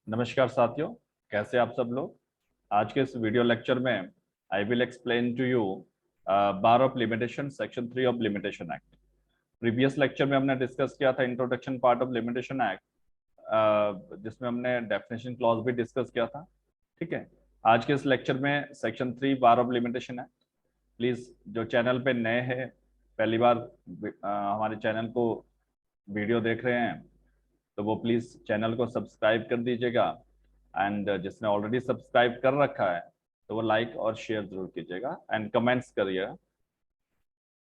नमस्कार साथियों, कैसे आप सब लोग। आज के इस वीडियो लेक्चर में I will explain to you bar of limitation section 3 of limitation act. Previous lecture में हमने डिस्कस किया था introduction part of limitation act, जिसमें हमने डेफिनेशन क्लॉज भी डिस्कस किया था। ठीक है, आज के इस लेक्चर में section 3 bar of limitation act. Please जो चैनल पे नए हैं, पहली बार हमारे चैनल को वीडियो देख रहे हैं, तो वो प्लीज चैनल को सब्सक्राइब कर दीजिएगा। एंड जिसने ऑलरेडी सब्सक्राइब कर रखा है तो वो लाइक और शेयर जरूर कीजिएगा एंड कमेंट्स करिएगा।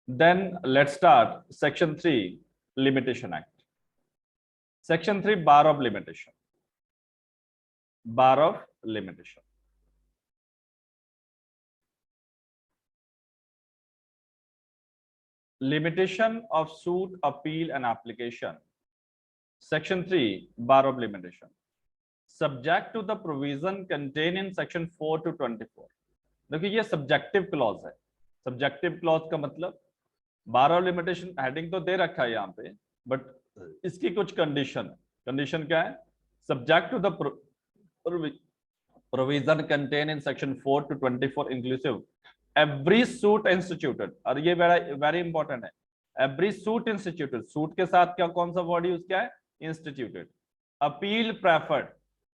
Then let's start section 3 limitation act. Section 3 bar of limitation. Bar of limitation, limitation of suit, appeal and application. Section 3 bar of limitation, subject to the provision contained in section 4 to 24. देखिए ये subjective clause है। Subjective clause का मतलब बार of limitation heading तो दे रखा है यहाँ पे, बट इसकी कुछ कंडीशन है। कंडीशन क्या है? Subject to the provision contain in section 4 to 24 inclusive every suit instituted. और ये वेरी इंपॉर्टेंट है, एवरी सूट इंस्टीट्यूटेड। सूट के साथ क्या कौन सा वर्ड यूज किया है? इंस्टीट्यूटेड। अपील प्रेफर्ड,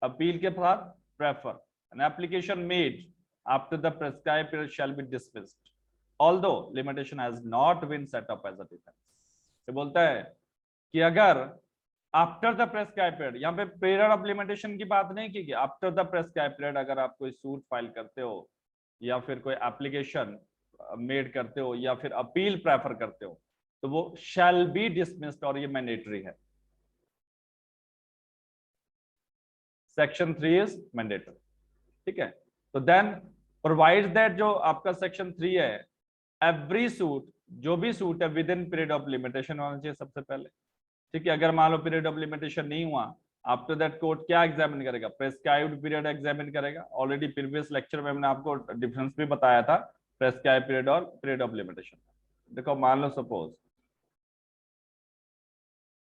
अपील के साथ prefer. An application made after the prescribed period shall be dismissed although limitation has not been set up as a defence. ये बोलता है कि अगर आफ्टर द प्रेस्क्राइब्ड पीरियड, यहाँ पे पीरियड ऑफ लिमिटेशन की बात नहीं की, आफ्टर द प्रेस्क्राइब्ड पीरियड अगर आप कोई सूट फाइल करते हो या फिर कोई एप्लीकेशन मेड करते हो या फिर अपील प्रेफर करते हो, तो वो शैल बी डिसमिस्ड और ये मैंडेटरी है। Section 3 is mandatory. ठीक है, तो देन प्रोवाइड दैट, जो आपका सेक्शन 3 है, एवरी सूट, जो भी सूट है with in period of limitation होना चाहिए सबसे पहले। ठीक है, अगर मान लो पीरियड ऑफ लिमिटेशन नहीं हुआ, आफ्टर दैट कोर्ट क्या एग्जामिन करेगा? प्रेस्क्राइब्ड पीरियड एग्जामिन करेगा। ऑलरेडी प्रीवियस लेक्चर में मैंने आपको डिफरेंस भी बताया था प्रेस्क्राइब्ड पीरियड और पीरियड ऑफ लिमिटेशन। देखो मान लो सपोज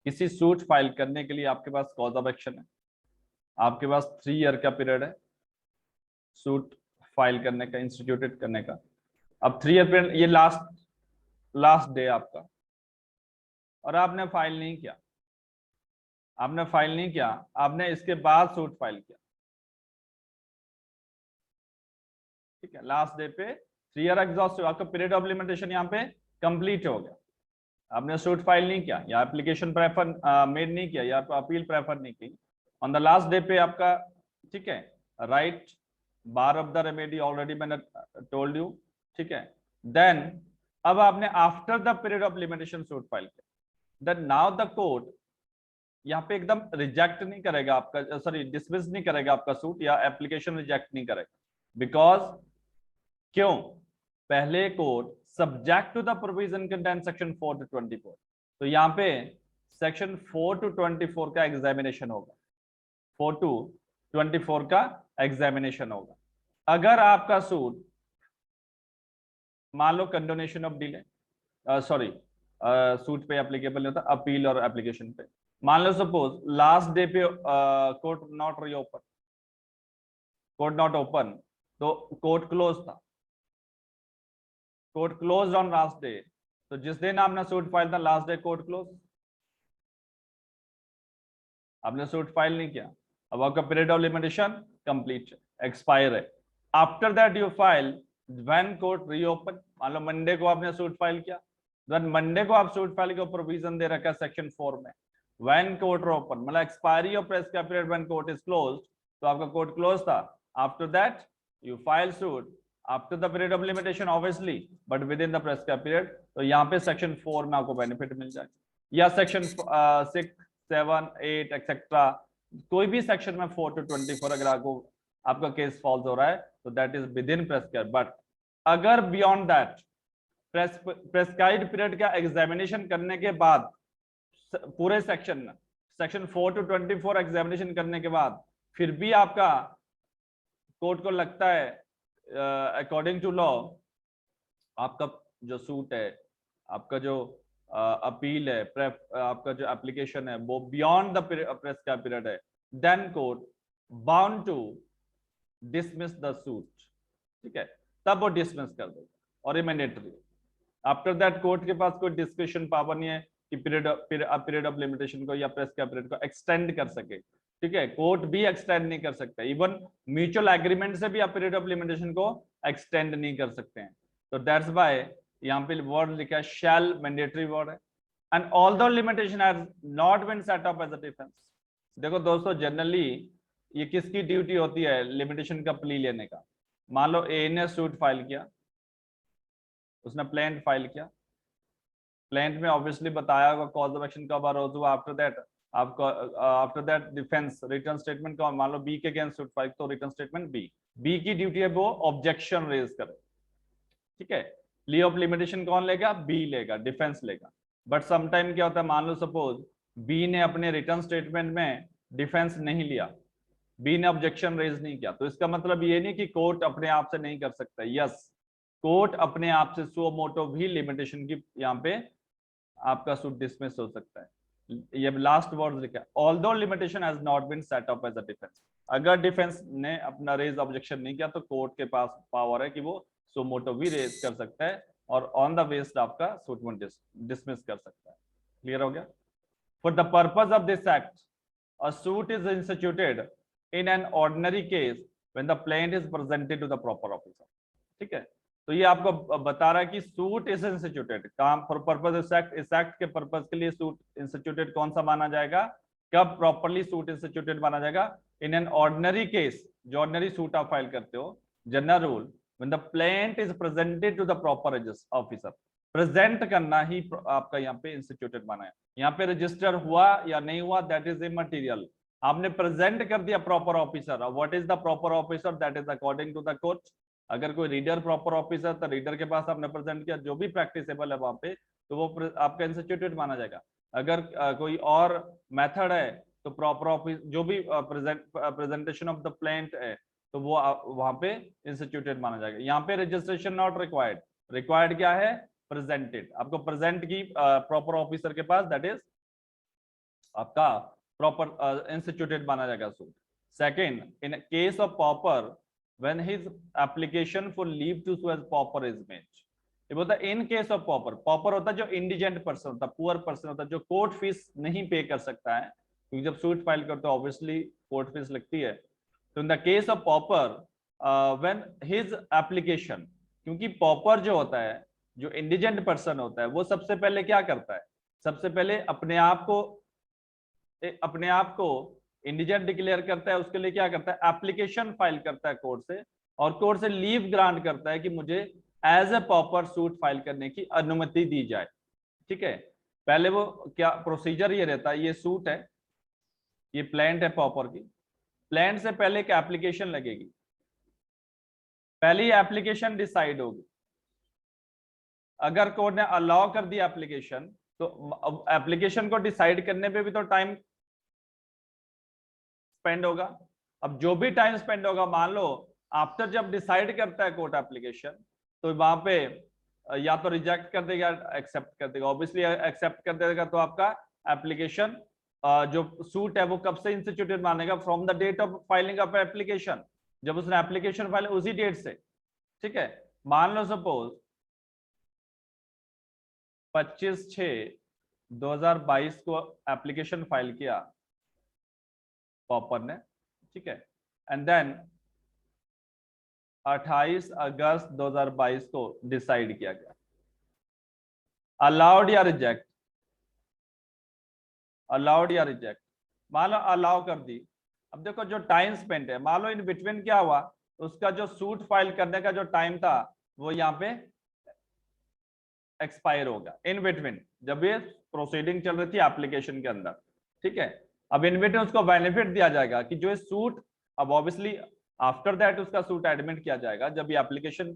किसी सूट फाइल करने के लिए आपके पास कॉज ऑफ एक्शन है, आपके पास 3 ईयर का पीरियड है सूट फाइल करने का, इंस्टीट्यूटेड करने का। अब 3 ईयर पीरियड, ये लास्ट डे आपका, और आपने फाइल नहीं किया, आपने फाइल नहीं किया, आपने इसके बाद सूट फाइल किया। ठीक है, लास्ट डे पे 3 ईयर एग्जॉस्ट, आपका पीरियड ऑफ लिमिटेशन यहाँ पे कंप्लीट हो गया। आपने सूट फाइल नहीं किया या एप्लीकेशन प्रेफर मेड नहीं किया या अपील प्रेफर नहीं की ऑन द लास्ट डे पे आपका। ठीक है, right bar of the remedy already मैंने टोल्ड यू। ठीक है, देन अब आपने after the period of limitation suit file किया, देन नाउ द कोर्ट यहाँ पे एकदम रिजेक्ट नहीं करेगा आपका, सॉरी डिसमिस नहीं करेगा आपका सूट या एप्लीकेशन रिजेक्ट नहीं करेगा। बिकॉज क्यों? पहले court subject to the provision contain section 4 to 24, तो यहाँ पे सेक्शन 4 to 24 का एग्जामिनेशन होगा। 4 to 24 का एग्जामिनेशन होगा। अगर आपका सूट मान लो condonation of delay, sorry suit पे एप्लीकेबल नहीं होता, अपील और एप्लीकेशन पे। मान लो सपोज लास्ट डे पे court not reopen, court not open, तो कोर्ट क्लोज था, court close on last day, तो जिस दिन आपने सूट फाइल था लास्ट डे कोर्ट क्लोज, आपने सूट फाइल नहीं किया, अब आपका period of limitation complete expire है। After that you file when court reopen, मान लो मंडे को आपने सूट फाइल किया, देन मंडे को आप सूट फाइल के प्रोविजन दे रखा है सेक्शन 4 में, व्हेन कोर्ट ओपन मतलब expiry of prescribed period when court is closed, तो आपका कोर्ट क्लोज था। After that you file suit after the period of limitation obviously, but with in the prescribed period, तो यहाँ पे section 4 में आपको benefit मिल जाएगा, या सेक्शन 6, 7, 8 एक्सेट्रा, कोई भी सेक्शन में 4 to 24 अगर आपका केस फॉल्स हो रहा है तो that is with in prescribe. But अगर बियॉन्ड दैट प्रेस्क्राइब्ड पीरियड का एग्जामिनेशन करने के बाद, पूरे सेक्शन 4 to 24 एग्जामिनेशन करने के बाद फिर भी आपका कोर्ट को लगता है अकॉर्डिंग टू लॉ आपका जो सूट है, आपका जो अपील है, आपका जो एप्लीकेशन है वो बियॉन्ड द प्रेस्क्राइब्ड पीरियड है, then court bound to dismiss the suit, ठीक है, तब वो डिसमिस कर देगा और ये मैंडेटरी। आफ्टर दैट कोर्ट के पास कोई डिस्कशन पावर नहीं है कि पीरियड ऑफ लिमिटेशन को या प्रेस्क्राइब पीरियड को एक्सटेंड कर सके, ठीक है, कोर्ट भी एक्सटेंड नहीं कर सकता, इवन म्यूचुअल एग्रीमेंट से भी आप पीरियड ऑफ लिमिटेशन को एक्सटेंड नहीं कर सकते हैं। तो दैट्स व्हाई यहाँ पे वर्ड लिखा है शैल, मैंडेटरी वर्ड है। And although limitation has not been set up as a defence. देखो दोस्तों, जनरली ये किसकी ड्यूटी होती है लिमिटेशन का प्ली लेने का? मान लो ए ने सूट फाइल किया, उसने प्लेंट फाइल किया, प्लेंट में ऑब्वियसली बताया होगा कॉज ऑफ एक्शन कब अरोज हुआ, आफ्टर दैट आपको after that defence return statement का, मान लो बी के अगेंस्ट सूट फाइल, तो रिटर्न स्टेटमेंट बी की ड्यूटी है वो ऑब्जेक्शन रेज करे, ठीक है। ली ऑफ लिमिटेशन कौन लेगा? बी लेगा, डिफेंस लेगा। बट समटाइम क्या होता है, मान लो सपोज बी ने अपने रिटर्न स्टेटमेंट में डिफेंस नहीं लिया, बी ने ऑब्जेक्शन रेज नहीं किया, तो इसका मतलब ये नहीं कि कोर्ट अपने आप से नहीं कर सकता। यस, कोर्ट अपने आप से सो मोटो भी लिमिटेशन की यहाँ पे आपका सूट डिसमिस हो सकता है। ये लास्ट वर्ड लिखा है, although limitation has not been set up as a defence. अगर डिफेंस ने अपना रेज ऑब्जेक्शन नहीं किया तो कोर्ट के पास पावर है कि वो सो मोटो भी रेज कर सकता है और ऑन द बेस्ड आपका सूट डिसमिस कर सकता है। क्लियर हो गया? For the purpose of this act a suit is instituted in an ordinary case when the plaintiff is presented to the proper officer, ठीक है। तो ये आपको बता रहा है कि सूट इज इंस्टीट्यूटेड, काम फॉर पर्पस इस एक्ट के पर्पस के लिए सूट इंस्टीट्यूटेड कौन सा माना जाएगा, कब प्रॉपर्ली सूट इंस्टीट्यूटेड माना जाएगा? इन एन ऑर्डिनरी केस, जो ऑर्डिनरी सूट आप फाइल करते हो, general rule, when the plaint is presented to the proper officer, present करना ही आपका यहाँ पे इंस्टीट्यूटेड माना है। यहाँ पे रजिस्टर हुआ या नहीं हुआ दैट इज इमटेरियल, आपने प्रेजेंट कर दिया proper officer. What is the proper officer? That is according to the court. अगर कोई रीडर प्रॉपर ऑफिसर, तो रीडर के पास आपने प्रेजेंट किया, जो भी प्रैक्टिसेबल है वहां पे, तो वो आपका इंस्टीट्यूटेड माना जाएगा। अगर कोई और मेथड है तो प्रॉपर ऑफिस जो भी प्रेजेंटेशन ऑफ द प्लेंट है तो वो वहां पे इंस्टीट्यूटेड माना जाएगा। यहाँ पे रजिस्ट्रेशन नॉट रिक्वायर्ड, रिक्वायर्ड क्या है? प्रेजेंटेड, आपको प्रेजेंट की प्रॉपर ऑफिसर के पास, दैट इज आपका प्रॉपर इंस्टीट्यूटेड माना जाएगा suit. Second, in case of pauper when his application for leave to sue as pauper is made, ये बोलता है in case of pauper, pauper होता है जो इंडिजेंट पर्सन होता है, पुअर पर्सन होता है, जो कोर्ट फीस नहीं पे कर सकता है, क्योंकि जब सूट फाइल करते हो ऑब्वियसली कोर्ट फीस लगती है। तो in the case of pauper when his application, क्योंकि पॉपर जो होता है, जो इंडिजेंट पर्सन होता है, वो सबसे पहले क्या करता है? सबसे पहले अपने आप को इंडिजेंट डिक्लेयर करता है, उसके लिए क्या करता है? एप्लीकेशन फाइल करता है कोर्ट से, और कोर्ट से लीव ग्रांट करता है कि मुझे as a proper suit file करने की अनुमति दी जाए, ठीक है। पहले वो क्या प्रोसीजर ये रहता है, ये सूट है, ये प्लेंट है प्रॉपर की, प्लेंट से पहले एक एप्लीकेशन लगेगी, पहले ही एप्लीकेशन डिसाइड होगी। अगर कोर्ट ने अलाउ कर दिया एप्लीकेशन, तो एप्लीकेशन को डिसाइड करने पे भी तो टाइम स्पेंड होगा। अब जो भी टाइम स्पेंड होगा, मान लो आफ्टर जब डिसाइड करता है कोर्ट एप्लीकेशन, तो वहां पे या तो रिजेक्ट कर देगा, एक्सेप्ट कर देगा। ऑब्वियसली एक्सेप्ट कर देगा तो आपका एप्लीकेशन जो सूट है वो कब से इंस्टीट्यूटेड मानेगा? From the date of filing of application, जब उसने एप्लीकेशन फाइल उसी डेट से, ठीक है। मान लो सपोज 25/6/2022 को एप्लीकेशन फाइल किया पॉपर ने, ठीक है, एंड देन 28 अगस्त 2022 को डिसाइड किया गया, अलाउड या रिजेक्ट? अलाउड या रिजेक्ट? मान लो अलाउ कर दी। अब देखो जो टाइम स्पेंड है, मान लो इन बिटवीन क्या हुआ, उसका जो सूट फाइल करने का जो टाइम था वो यहाँ पे एक्सपायर होगा इन बिटवीन, जब ये प्रोसीडिंग चल रही थी एप्लीकेशन के अंदर, ठीक है। अब इन बिटवीन उसको बेनिफिट दिया जाएगा कि जो सूट, अब ऑब्वियसली आफ्टर दैट उसका सूट एडमिट किया जाएगा जब ये एप्लीकेशन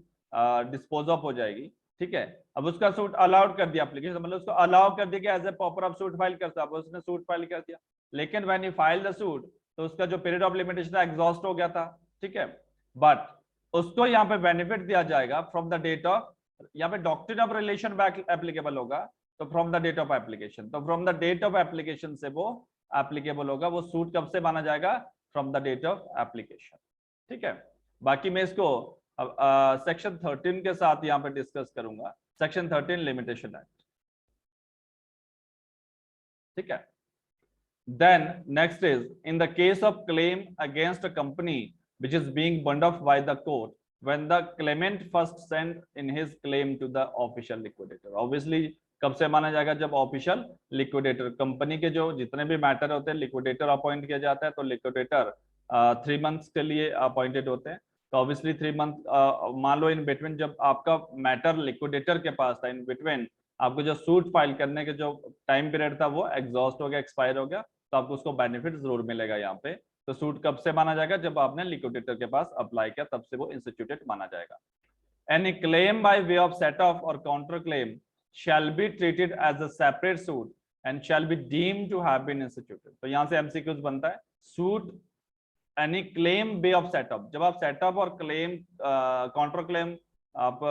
डिस्पोज ऑफ हो जाएगी, ठीक है। अब उसका सूट अलाउड कर दिया एप्लीकेशन, मतलब उसको अलाउ कर दिया as a proper of suit file करता, उसने सूट फाइल कर दिया, लेकिन when he file the suit तो उसका जो पीरियड ऑफ लिमिटेशन एग्जॉस्ट हो गया था, ठीक है। बट उसको यहाँ पे बेनिफिट दिया जाएगा फ्रॉम द डेट ऑफ, यहाँ पे doctrine of relation back applicable होगा, तो from the date of application, तो from the date of application से वो एप्लीकेबल होगा। वो सूट कब से माना जाएगा? From the date of application. ठीक है, बाकी मैं इसको सेक्शन 13 के साथ यहाँ पे डिस्कस करूंगा, सेक्शन 13 लिमिटेशन एक्ट। ठीक है, then next is in the case of claim against a company which is being burned off by the court when the claimant first sent in his claim to the official liquidator। obviously कब से माना जाएगा, जब official liquidator, company के जो जितने भी matter होते हैं लिक्विडेटर अपॉइंट किया जाता है, तो लिक्विडेटर 3 मंथ्स के लिए अपॉइंटेड होते हैं। तो ऑब्वियसली 3 मंथ मान लो इन बिटवीन जब आपका मैटर लिक्विडेटर के पास था, इन बिटवीन आपको जो सूट फाइल करने के जो टाइम पीरियड था वो एग्जॉस्ट हो गया, एक्सपायर हो गया, तो आपको उसको बेनिफिट जरूर मिलेगा यहाँ पे। तो सूट कब से माना जाएगा, जब आपने लिक्विडेटर के पास अप्लाई किया तब से वो इंस्टीट्यूटेड माना जाएगा। Any claim by way of set off और counter claim shall be treated as a separate suit and shall be deemed to have been instituted. तो यहाँ से एमसीक्यूज बनता है, suit any claim way of setup, जब आप setup और claim counter claim आप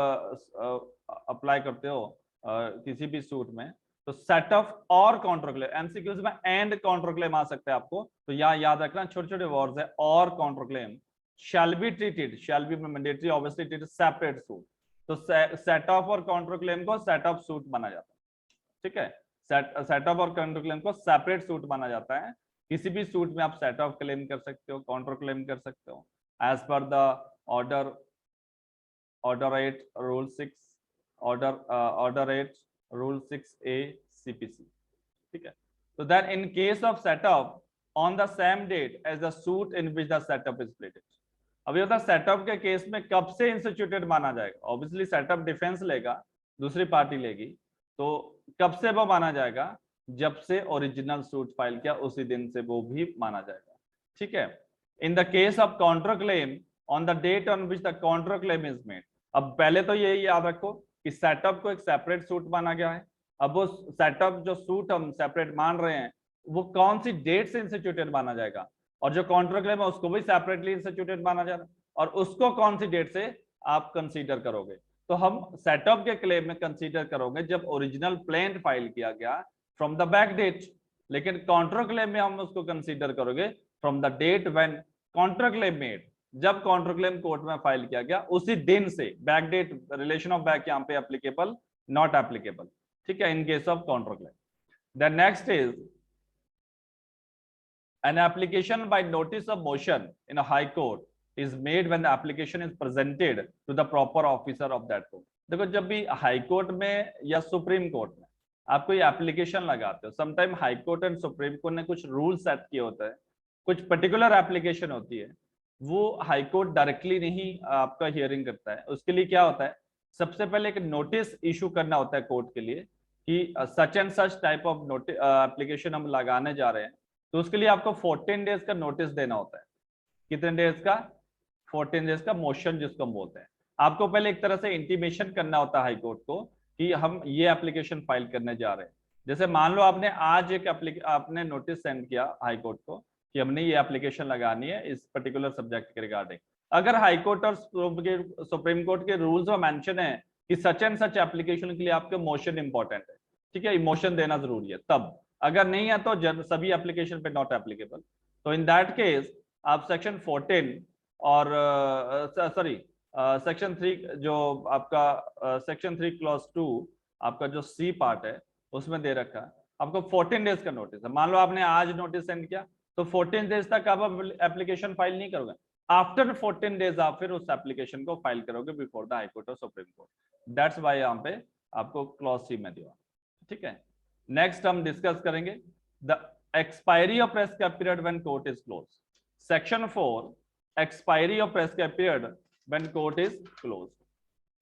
अप्लाई करते हो किसी भी सूट में, तो सेटअप और काउंटर क्लेम, एमसीक्यूज में एंड काउंटर क्लेम आ सकते हैं आपको, तो यहाँ याद रखना छोटे छोटे वर्ड्स है, और counter claim shall be treated, shall be mandatory obviously treated separate suit. तो सेटअप और काउंटर क्लेम को सेटअप सूट माना जाता है। ठीक है, सेटअप और काउंटर क्लेम को सेपरेट सूट माना जाता है। किसी भी सूट में आप सेटअप क्लेम कर सकते हो, काउंटर क्लेम कर सकते हो as per the order 8 rule 6 order 8 rule 6A CPC। ठीक है, तो then in case of setup on the same date as the suit in which the setup is pleaded। अब ये होता है सेटअप के केस में कब से इंस्टीट्यूटेड माना जाएगा, ऑब्वियसली सेटअप डिफेंस लेगा, दूसरी पार्टी लेगी, तो कब से वो माना जाएगा, जब से ओरिजिनल सूट फाइल किया उसी दिन से वो भी माना जाएगा। ठीक है, in the case of counter claim on the date on which the counter claim is made. अब पहले तो यही याद रखो कि सेटअप को एक सेपरेट सूट माना गया है। अब वो सेटअप जो सूट हम सेपरेट मान रहे हैं वो कौन सी डेट से इंस्टीट्यूटेड माना जाएगा, और जो काउंटर क्लेम है उसको भी सेपरेटली इंस्टीट्यूटेड माना जा रहा है, और उसको कौन सी डेट से आप कंसीडर करोगे। तो हम सेटअप के क्लेम में कंसीडर करोगे जब ओरिजिनल प्लेन फाइल किया गया फ्रॉम द बैक डेट, लेकिन काउंटर क्लेम में हम उसको कंसीडर करोगे from the date when counter claim made, जब काउंटर क्लेम कोर्ट में फाइल किया गया उसी दिन से। Back date relation of back यहाँ पे एप्लीकेबल, नॉट एप्लीकेबल। ठीक है, in case of counter claim. The next is an application by notice of motion in a high court is made when the application is presented to the proper officer of that court। देखो जब भी high court में या supreme court में आप कोई application लगाते हो, sometime high court and supreme court ने कुछ रूल सेट किए होते हैं, कुछ पर्टिकुलर एप्लीकेशन होती है वो हाई कोर्ट डायरेक्टली नहीं आपका हियरिंग करता है। उसके लिए क्या होता है, सबसे पहले एक नोटिस इशू करना होता है कोर्ट के लिए कि such and such type of notice application हम लगाने जा रहे हैं, तो उसके लिए आपको 14 डेज का नोटिस देना होता है। कितने डेज का, 14 डेज का मोशन जिसको हम बोलते हैं। आपको पहले एक तरह से इंटीमेशन करना होता है हाई कोर्ट को कि हम ये एप्लीकेशन फाइल करने जा रहे हैं। जैसे मान लो आपने आज एक आपने नोटिस सेंड किया हाई कोर्ट को कि हमने ये एप्लीकेशन लगानी है इस पर्टिकुलर सब्जेक्ट के रिगार्डिंग। अगर हाई कोर्ट और सुप्रीम कोर्ट के रूल्स में मेंशन है कि सच एंड सच एप्लीकेशन के लिए आपके मोशन इंपॉर्टेंट है, ठीक है, मोशन देना जरूरी है, तब अगर नहीं है तो सभी एप्लीकेशन पे नॉट एप्लीकेबल। तो इन दैट केस आप सेक्शन 14 और सॉरी सेक्शन 3 जो आपका सेक्शन 3 क्लॉज 2 आपका जो सी पार्ट है उसमें दे रखा है आपको 14 डेज का नोटिस है। मान लो आपने आज नोटिस सेंड किया तो 14 डेज तक आप एप्लीकेशन फाइल नहीं करोगे, आफ्टर 14 डेज आप फिर उस एप्लीकेशन को फाइल करोगे बिफोर द हाई कोर्ट और सुप्रीम कोर्ट। दैट्स वाई यहाँ पे आपको क्लॉज सी में दिया। ठीक है, नेक्स्ट हम डिस्कस करेंगे the expiry of prescribe period when court is close. Section 4 expiry of prescribe period when court is close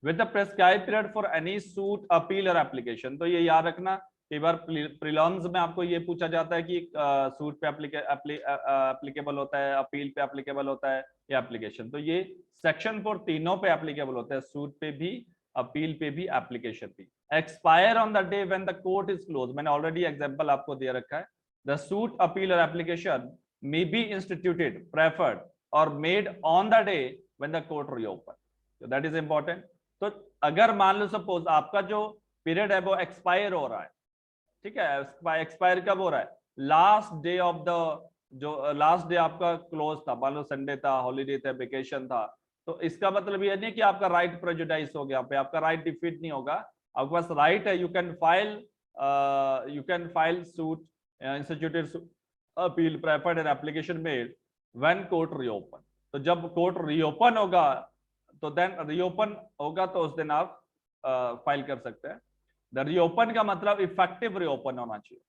with the prescribe period for any suit appeal और एप्लीकेशन। तो ये याद रखना, कई बार प्रीलिम्स में आपको ये पूछा जाता है कि सूट पे एप्लीकेबल होता है, अपील पे एप्लीकेबल होता है या एप्लीकेशन। तो ये सेक्शन 4 तीनों पे एप्लीकेबल होता है, सूट पे भी, अपील पे भी, एप्लीकेशन भी। Expire on the day when the court is close, मैंने ऑलरेडी एग्जांपल आपको दे रखा है। द सूट अपील और application may be instituted, preferred और made on the day when the court reopen. That is important. तो अगर मान लो सपोज आपका जो पीरियड है वो एक्सपायर हो रहा है, ठीक है, एक्सपायर कब हो रहा है, लास्ट डे ऑफ द जो लास्ट डे आपका क्लोज था, मान लो संडे था, हॉलीडे था, वेकेशन था, तो इसका मतलब ये नहीं कि आपका राइट प्रेजुडाइज हो गया, पे आपका राइट डिफीट नहीं होगा, आपके पास राइट है, you can file suit instituted appeal preferred N application made when court reopen. तो जब कोर्ट रीओपन होगा तो देन रीओपन होगा तो उस दिन आप फाइल कर सकते हैं। द रीओपन का मतलब इफेक्टिव रीओपन होना चाहिए,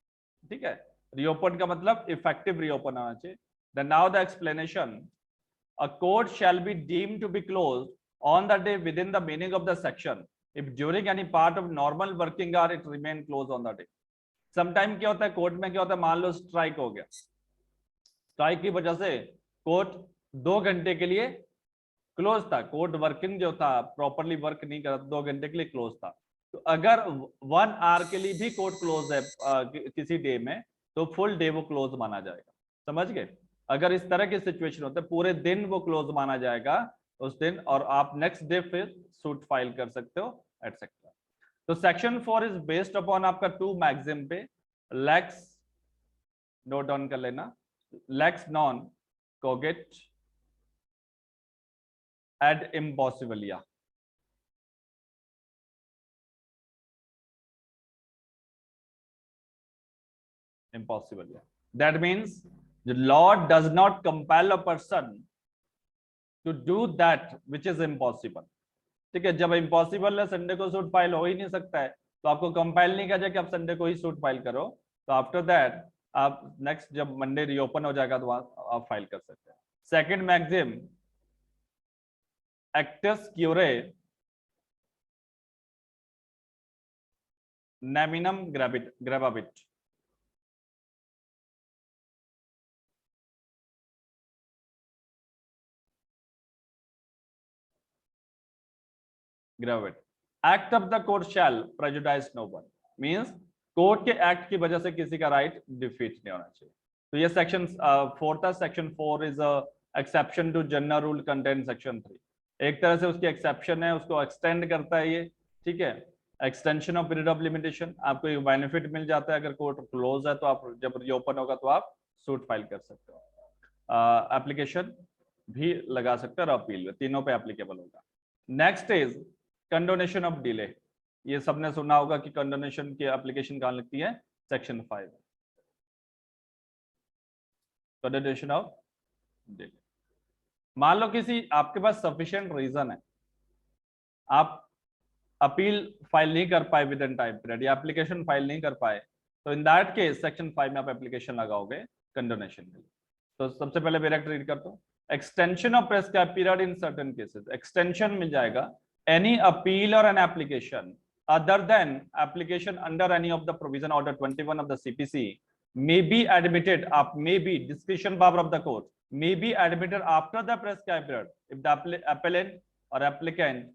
ठीक है, रीओपन का मतलब इफेक्टिव रीओपन होना चाहिए। Then now the explanation, a court shall be deemed to be closed on the day within the meaning of the section if during any part of normal working hour it remain closed on the day। sometime क्या होता है court में, क्या होता है, मान लो strike हो गया, स्ट्राइक की वजह से कोर्ट 2 घंटे के लिए क्लोज था, कोर्ट वर्किंग जो था प्रॉपरली वर्क नहीं कर रहा, 2 घंटे के लिए क्लोज था। तो अगर 1 आवर के लिए भी कोर्ट क्लोज है किसी डे में, तो फुल डे वो क्लोज माना जाएगा, समझ गए। अगर इस तरह की सिचुएशन होता है पूरे दिन वो क्लोज माना जाएगा उस दिन, और आप नेक्स्ट डे फिर सूट फाइल कर सकते हो एटसेट्रा। तो सेक्शन 4 इज बेस्ड अपॉन आपका 2 मैक्सिम पे, लेक्स नोट डाउन कर लेना, lex non cogit ad impossibilia. Impossible, that means the law does not compel a person to do that which is impossible। ठीक है, जब इम्पॉसिबल है, Sunday को suit file हो ही नहीं सकता है, तो आपको कंपेल नहीं किया जाए कि आप संडे को ही सूट फाइल करो। तो आफ्टर दैट आप नेक्स्ट जब मंडे रीओपन हो जाएगा तो आप फाइल कर सकते हैं। Second maxim, actus curiae neminem gravabit. ग्रेविट, act of the court shall prejudice no one, means court के एक्ट की वजह से किसी का राइट डिफीट नहीं होना चाहिए। तो ये सेक्शन 4 था। Section 4 is exception to general rule content section 3, एक तरह से उसकी एक्सेप्शन है, उसको एक्सटेंड करता है ये, ठीक है। Extension of period of limitation, आपको एक बेनिफिट मिल जाता है, अगर कोर्ट क्लोज है तो आप जब रीओपन होगा तो आप सूट फाइल कर सकते हो, एप्लीकेशन भी लगा सकते हो और अपील, तीनों पे एप्लीकेबल होगा। Next is condonation of delay. ये सबने सुना होगा कि कंडोनेशन की एप्लीकेशन कहां लगती है, सेक्शन 5, कंडोनेशन ऑफ डिले। मान लो किसी आपके पास सफिशिएंट रीजन है, आप अपील फाइल नहीं कर पाए विद इन टाइम पीरियड, या एप्लीकेशन फाइल नहीं कर पाए, तो इन दैट केस सेक्शन 5 में आप एप्लीकेशन लगाओगे कंडोनेशन के लिए। तो सबसे पहले डायरेक्ट रीड करता हूं, extension of prescribe period in certain cases, extension मिल जाएगा, any appeal or an application other than application under any of the provision order 21 of the CPC may be admitted, may be discretion power of the court, may be admitted after the prescribed period if the appellant or applicant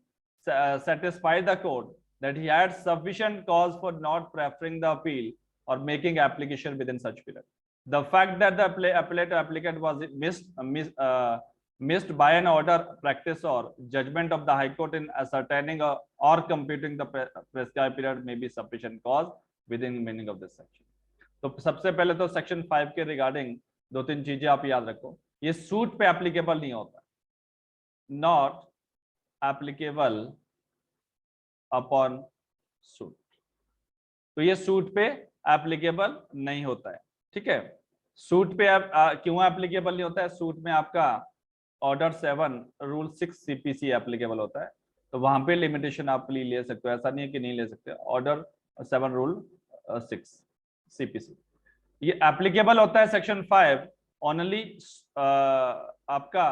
satisfy the court that he had sufficient cause for not preferring the appeal or making application within such period. The fact that the appellate or applicant was missed by an order, practice or judgment of the High Court in ascertaining or computing the prescribed period may be sufficient cause within meaning of this section। तो सबसे पहले तो section 5 के regarding 2-3 चीजें आप याद रखो। ये सूट पे एप्लीकेबल नहीं होता, नॉट एप्लीकेबल अपॉन सूट, तो ये सूट पे एप्लीकेबल नहीं होता है, ठीक है। सूट पे क्यों एप्लीकेबल नहीं होता है, सूट में आपका ऑर्डर 7 रूल 6 सीपीसी एप्लीकेबल होता है, तो वहां पे लिमिटेशन आप ले सकते हो, ऐसा नहीं है कि नहीं ले सकते। ऑर्डर 7 रूल 6 सीपीसी ये एप्लीकेबल होता है। सेक्शन 5 ओनली आपका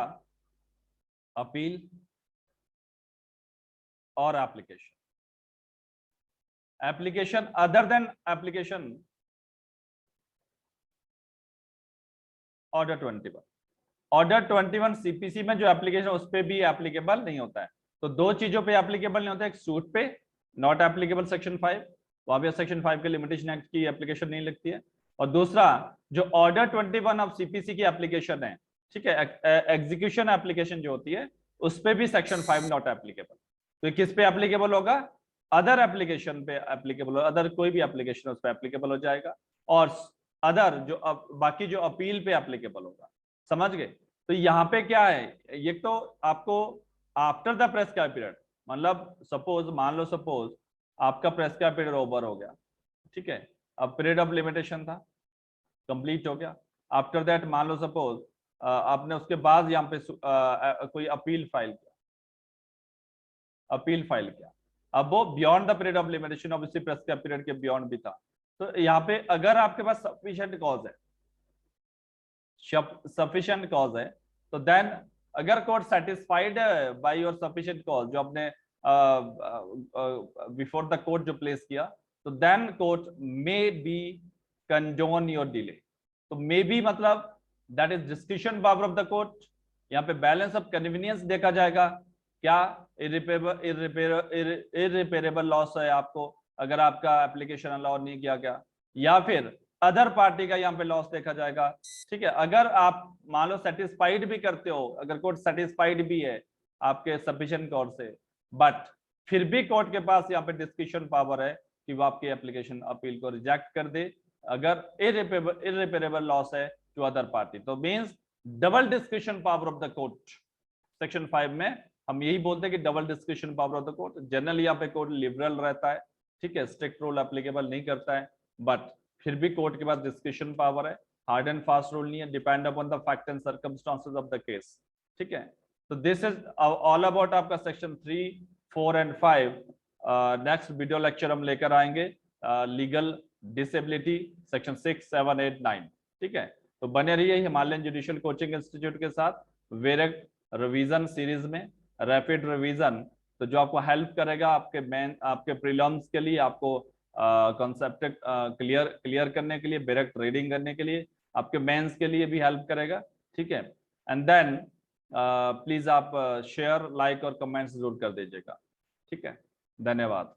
अपील और application, application other than application order 21, order 21 CPC में जो एप्लीकेशन उस पे भी एप्लीकेबल नहीं होता है। तो 2 चीजों पे एप्लीकेबल नहीं होता है, एक सूट पे नॉट एप्लीकेबल सेक्शन 5, वहां पे सेक्शन 5 के लिमिटेशन एक्ट की एप्लीकेशन नहीं लगती है, और दूसरा जो ऑर्डर 21 ऑफ सीपीसी की एप्लीकेशन है, ठीक है, एग्जीक्यूशन एप्लीकेशन जो होती है उस पे भी सेक्शन 5 नॉट एप्लीकेबल। तो किस पे एप्लीकेबल होगा, अदर एप्लीकेशन पे एप्लीकेबल, अदर कोई भी एप्लीकेशन उस पे एप्लीकेबल हो जाएगा। और अदर जो बाकी जो अपील पे एप्लीकेबल होगा। समझ गए? तो यहाँ पे क्या है, ये तो आपको आफ्टर द प्रेस्क्राइब पीरियड, मतलब सपोज मान लो सपोज आपका प्रेस्क्राइब पीरियड ओवर हो गया, ठीक है, अब पीरियड ऑफ लिमिटेशन था, कंप्लीट हो गया। आफ्टर दैट मान लो सपोज आपने उसके बाद यहाँ पे कोई अपील फाइल किया, अब वो beyond the period of limitation, obviously prescribe period के बियॉन्ड भी था। तो यहाँ पे अगर आपके पास सफिशिएंट कॉज है, सफिशिएंट कॉज है, तो देन अगर कोर्ट सेटिस्फाइड है बाय योर सफिशिएंट कॉज जो आपने बिफोर द कोर्ट जो प्लेस किया, तो then court may be condone your delay. तो मे बी मतलब that is discretion power of the court. यहाँ पे बैलेंस ऑफ कन्वीनियंस देखा जाएगा, क्या इरिपेरेबल लॉस है आपको अगर आपका एप्लीकेशन अलाउ नहीं किया गया, या फिर अदर पार्टी का यहाँ पे लॉस देखा जाएगा। ठीक है, अगर आप मान लो सेटिस्फाइड भी करते हो, अगर कोर्ट सेटिस्फाइड भी है आपके सफिशिएंट कॉज से, बट फिर भी कोर्ट के पास यहाँ पे डिस्क्रिशन पावर है कि वो आपकी एप्लीकेशन अपील को रिजेक्ट कर दे अगर इरिपेरेबल लॉस है टू अदर पार्टी। तो means double discretion power of the court. Section 5 में हम यही बोलते हैं कि double discretion power of the court. Generally यहाँ पे कोर्ट लिबरल रहता है, ठीक है, स्ट्रिक्ट रूल एप्लीकेबल नहीं करता है, बट फिर भी कोर्ट के पास डिस्क्रिशन पावर है, हार्ड एंड फास्ट रूल नहीं है, depend upon the fact and circumstances of the case. ठीक है, तो दिस इज ऑल अबाउट आपका section 3, 4 and 5। Next video lecture हम लेकर आएंगे लीगल डिसेबिलिटी सेक्शन 6, 7, 8, 9। ठीक है, तो बने रहिए हिमालयन जुडिशियल कोचिंग इंस्टीट्यूट के साथ वेरेक रिवीजन सीरीज में, रैपिड रिवीजन, तो जो आपको हेल्प करेगा आपके मेन आपके प्रीलिम्स के लिए, आपको कॉन्सेप्ट क्लियर करने के लिए, डायरेक्ट रीडिंग करने के लिए, आपके मेंस के लिए भी हेल्प करेगा। ठीक है, एंड देन प्लीज आप शेयर, लाइक और कमेंट्स जरूर कर दीजिएगा। ठीक है, धन्यवाद।